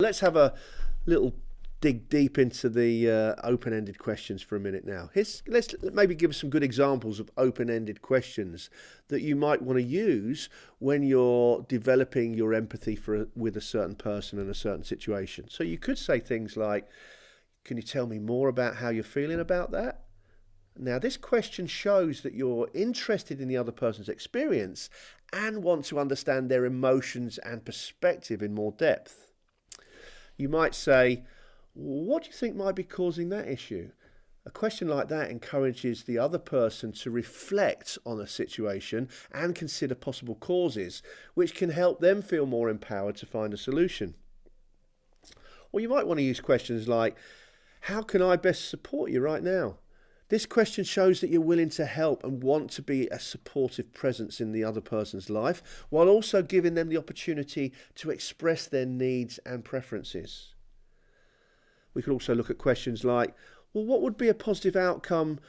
Let's have a little dig deep into the open-ended questions for a minute now. Let's maybe give us some good examples of open-ended questions that you might want to use when you're developing your empathy with a certain person in a certain situation. So you could say things like, can you tell me more about how you're feeling about that? Now, this question shows that you're interested in the other person's experience and want to understand their emotions and perspective in more depth. You might say, what do you think might be causing that issue? A question like that encourages the other person to reflect on a situation and consider possible causes, which can help them feel more empowered to find a solution. Or you might want to use questions like, how can I best support you right now? This question shows that you're willing to help and want to be a supportive presence in the other person's life, while also giving them the opportunity to express their needs and preferences. We could also look at questions like, well, what would be a positive outcome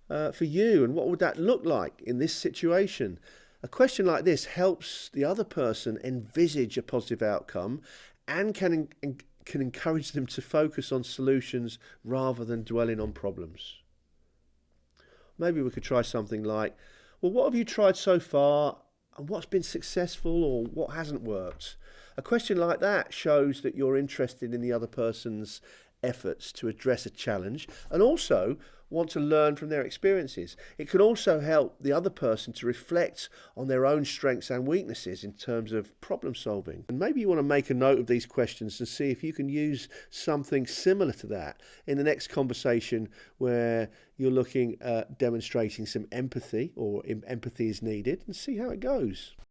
for you, and what would that look like in this situation? A question like this helps the other person envisage a positive outcome and can encourage them to focus on solutions rather than dwelling on problems. Maybe we could try something like, well, what have you tried so far and what's been successful or what hasn't worked? A question like that shows that you're interested in the other person's efforts to address a challenge and also want to learn from their experiences. It can also help the other person to reflect on their own strengths and weaknesses in terms of problem solving. And maybe you want to make a note of these questions and see if you can use something similar to that in the next conversation where you're looking at demonstrating some empathy or empathy is needed, and see how it goes.